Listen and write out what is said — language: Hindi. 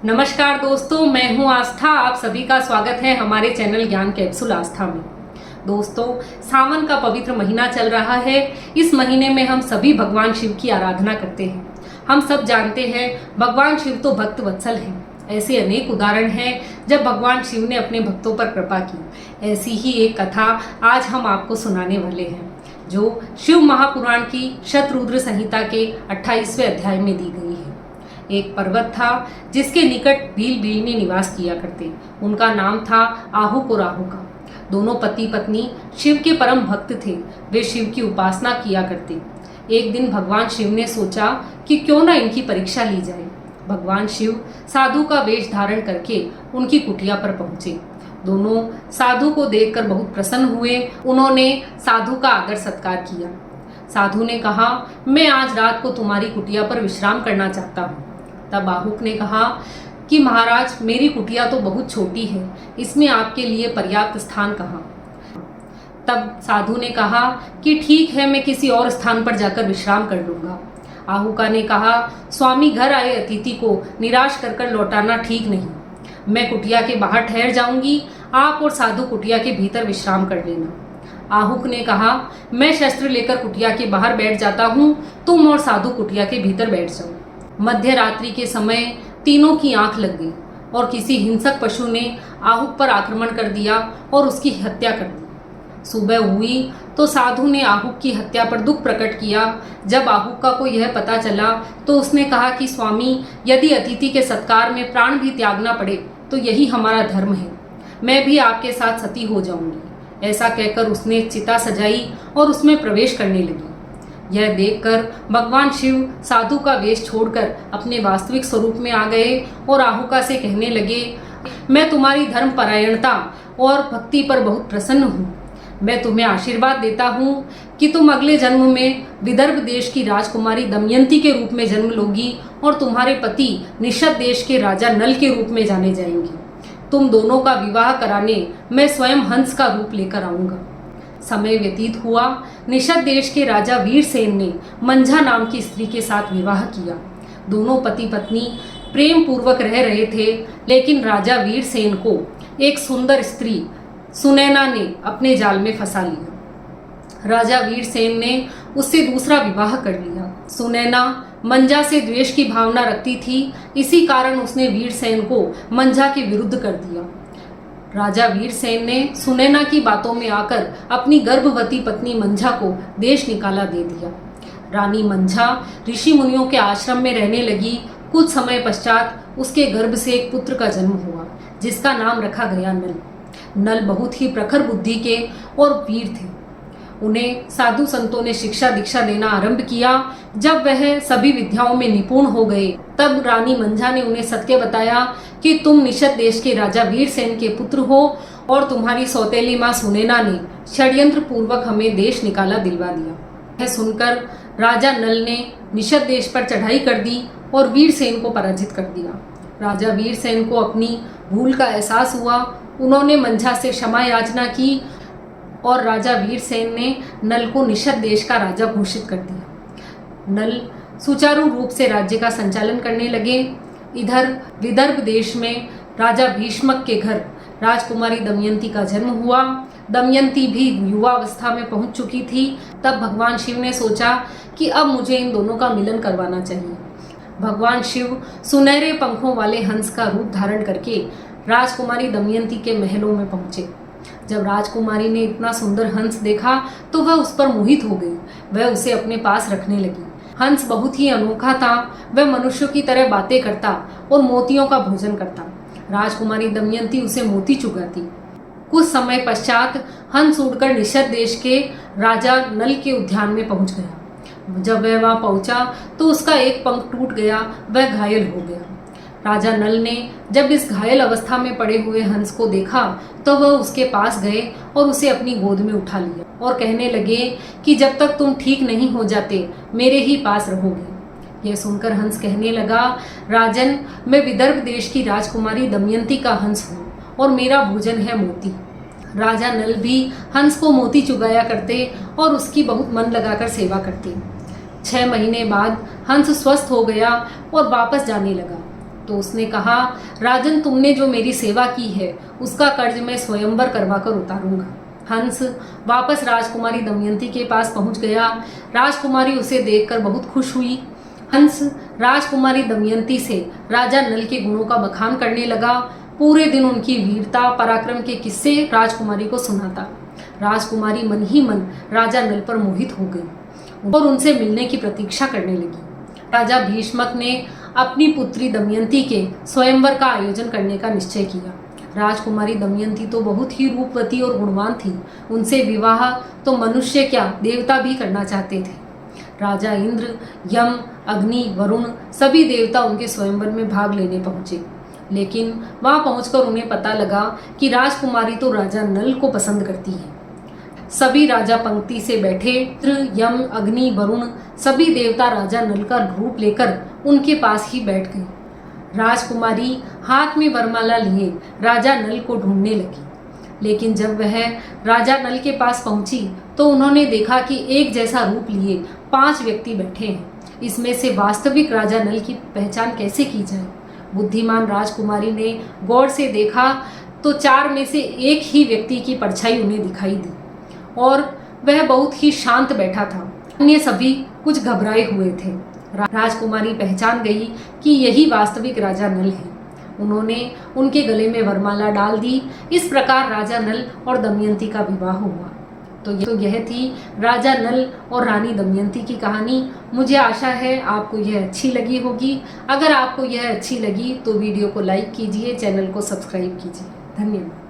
नमस्कार दोस्तों, मैं हूं आस्था। आप सभी का स्वागत है हमारे चैनल ज्ञान कैप्सूल आस्था में। दोस्तों, सावन का पवित्र महीना चल रहा है। इस महीने में हम सभी भगवान शिव की आराधना करते हैं। हम सब जानते हैं भगवान शिव तो भक्त वत्सल हैं। ऐसे अनेक उदाहरण हैं जब भगवान शिव ने अपने भक्तों पर कृपा की। ऐसी ही एक कथा आज हम आपको सुनाने वाले हैं, जो शिव महापुराण की शतरुद्र संहिता के 28वें अध्याय में दी गई है। एक पर्वत था जिसके निकट भील भीलनी निवास किया करते। उनका नाम था आहुक और आहुका। दोनों पति पत्नी शिव के परम भक्त थे। वे शिव की उपासना किया करते। एक दिन भगवान शिव ने सोचा कि क्यों ना इनकी परीक्षा ली जाए। भगवान शिव साधु का वेश धारण करके उनकी कुटिया पर पहुंचे। दोनों साधु को देखकर बहुत प्रसन्न हुए। उन्होंने साधु का आदर सत्कार किया। साधु ने कहा, मैं आज रात को तुम्हारी कुटिया पर विश्राम करना चाहता हूँ। तब आहुक ने कहा कि महाराज, मेरी कुटिया तो बहुत छोटी है, इसमें आपके लिए पर्याप्त स्थान कहाँ। तब साधु ने कहा कि ठीक है, मैं किसी और स्थान पर जाकर विश्राम कर लूंगा। आहुका ने कहा, स्वामी, घर आए अतिथि को निराश कर लौटाना ठीक नहीं। मैं कुटिया के बाहर ठहर जाऊंगी, आप और साधु कुटिया के भीतर विश्राम कर लेना। आहुक ने कहा, मैं शस्त्र लेकर कुटिया के बाहर बैठ जाता हूँ, तुम और साधु कुटिया के भीतर बैठ जाओ। मध्य रात्रि के समय तीनों की आंख लग गई और किसी हिंसक पशु ने आहुक पर आक्रमण कर दिया और उसकी हत्या कर दी। सुबह हुई तो साधु ने आहुक की हत्या पर दुख प्रकट किया। जब आहुका को यह पता चला तो उसने कहा कि स्वामी, यदि अतिथि के सत्कार में प्राण भी त्यागना पड़े तो यही हमारा धर्म है। मैं भी आपके साथ सती हो जाऊंगी। ऐसा कहकर उसने चिता सजाई और उसमें प्रवेश करने लगी। यह देखकर भगवान शिव साधु का वेश छोड़कर अपने वास्तविक स्वरूप में आ गए और आहुका से कहने लगे, मैं तुम्हारी धर्म परायणता और भक्ति पर बहुत प्रसन्न हूँ। मैं तुम्हें आशीर्वाद देता हूँ कि तुम अगले जन्म में विदर्भ देश की राजकुमारी दमयंती के रूप में जन्म लोगी और तुम्हारे पति निषद देश के राजा नल के रूप में जाने जाएंगे। तुम दोनों का विवाह कराने मैं स्वयं हंस का रूप लेकर आऊँगा। समय व्यतीत हुआ। निषद देश के राजा वीरसेन ने मंझा नाम की स्त्री के साथ विवाह किया। दोनों पति पत्नी प्रेम पूर्वक रह रहे थे, लेकिन राजा वीरसेन को एक सुंदर स्त्री सुनैना ने अपने जाल में फंसा लिया। राजा वीरसेन ने उससे दूसरा विवाह कर लिया। सुनैना मंझा से द्वेष की भावना रखती थी, इसी कारण उसने वीरसेन को मंझा के विरुद्ध कर दिया। राजा वीरसेन ने सुनैना की बातों में आकर अपनी गर्भवती पत्नी मंझा को देश निकाला दे दिया। रानी मंझा ऋषि मुनियों के आश्रम में रहने लगी। कुछ समय पश्चात उसके गर्भ से एक पुत्र का जन्म हुआ, जिसका नाम रखा गया नल। नल बहुत ही प्रखर बुद्धि के और वीर थे। उन्हें साधु संतों ने शिक्षा दीक्षा देना आरंभ किया। जब वह सभी विद्याओं में निपुण हो गए, तब रानी मंझा ने उन्हें सत्य बताया कि तुम निषद देश के राजा वीरसेन के पुत्र हो और तुम्हारी सौतेली माँ सुनैना ने षड्यंत्र पूर्वक हमें देश निकाला दिलवा दिया। यह सुनकर राजा नल ने निषद देश पर चढ़ाई कर दी और वीरसेन को पराजित कर दिया। राजा वीरसेन को अपनी भूल का एहसास हुआ। उन्होंने मंझा से क्षमा याचना की और राजा वीरसेन ने नल को निषद देश का राजा घोषित कर दिया। नल सुचारू रूप से राज्य का संचालन करने लगे। इधर विदर्भ देश में राजा भीष्मक के घर राजकुमारी दमयंती का जन्म हुआ। दमयंती भी युवावस्था में पहुंच चुकी थी। तब भगवान शिव ने सोचा कि अब मुझे इन दोनों का मिलन करवाना चाहिए। भगवान शिव सुनहरे पंखों वाले हंस का रूप धारण करके राजकुमारी दमयंती के महलों में पहुंचे। जब राजकुमारी ने इतना सुंदर हंस देखा तो वह उस पर मोहित हो गई। वह उसे अपने पास रखने लगी। हंस बहुत ही अनोखा था। वह मनुष्यों की तरह बातें करता और मोतियों का भोजन करता। राजकुमारी दमयंती उसे मोती चुगाती। कुछ समय पश्चात हंस उड़कर निषद देश के राजा नल के उद्यान में पहुंच गया। जब वह वहां पहुंचा तो उसका एक पंख टूट गया। वह घायल हो गया। राजा नल ने जब इस घायल अवस्था में पड़े हुए हंस को देखा तो वह उसके पास गए और उसे अपनी गोद में उठा लिया और कहने लगे कि जब तक तुम ठीक नहीं हो जाते, मेरे ही पास रहोगे। यह सुनकर हंस कहने लगा, राजन, मैं विदर्भ देश की राजकुमारी दमयंती का हंस हूँ और मेरा भोजन है मोती। राजा नल भी हंस को मोती चुगाया करते और उसकी बहुत मन लगाकर सेवा करते। 6 महीने बाद हंस स्वस्थ हो गया और वापस जाने लगा। तो उसने कहा, राजन, तुमने जो मेरी सेवा की है उसका कर्ज मैं स्वयंवर करवाकर उतारूंगा। हंस वापस राजकुमारी दमयंती के पास पहुंच गया। राजकुमारी उसे देखकर बहुत खुश हुई। हंस राजकुमारी दमयंती से राजा नल के गुणों का बखान करने लगा। पूरे दिन उनकी वीरता पराक्रम के किस्से राजकुमारी को सुनाता। राजकुमारी मन ही मन राजा नल पर मोहित हो गई और उनसे मिलने की प्रतीक्षा करने लगी। राजा भीष्मक ने अपनी पुत्री दमयंती के स्वयंवर का आयोजन करने का निश्चय किया। राजकुमारी दमयंती तो बहुत ही रूपवती और गुणवान थी। उनसे विवाह तो मनुष्य क्या देवता भी करना चाहते थे। राजा इंद्र, यम, अग्नि, वरुण सभी देवता उनके स्वयंवर में भाग लेने पहुंचे, लेकिन वहां पहुंचकर उन्हें पता लगा कि राजकुमारी तो राजा नल को पसंद करती है। सभी राजा पंक्ति से बैठे। इंद्र, यम, अग्नि, वरुण सभी देवता राजा नल का रूप लेकर उनके पास ही बैठ गए। राजकुमारी हाथ में वरमाला लिए राजा नल को ढूंढने लगी, लेकिन जब वह राजा नल के पास पहुंची तो उन्होंने देखा कि एक जैसा रूप लिए 5 व्यक्ति बैठे हैं। इसमें से वास्तविक राजा नल की पहचान कैसे की जाए? बुद्धिमान राजकुमारी ने गौर से देखा तो 4 में से एक ही व्यक्ति की परछाई उन्हें दिखाई दी और वह बहुत ही शांत बैठा था। अन्य सभी कुछ घबराए हुए थे। राजकुमारी पहचान गई कि यही वास्तविक राजा नल है। उन्होंने उनके गले में वरमाला डाल दी। इस प्रकार राजा नल और दमयंती का विवाह हुआ। तो यह थी राजा नल और रानी दमयंती की कहानी। मुझे आशा है आपको यह अच्छी लगी होगी। अगर आपको यह अच्छी लगी तो वीडियो को लाइक कीजिए, चैनल को सब्सक्राइब कीजिए। धन्यवाद।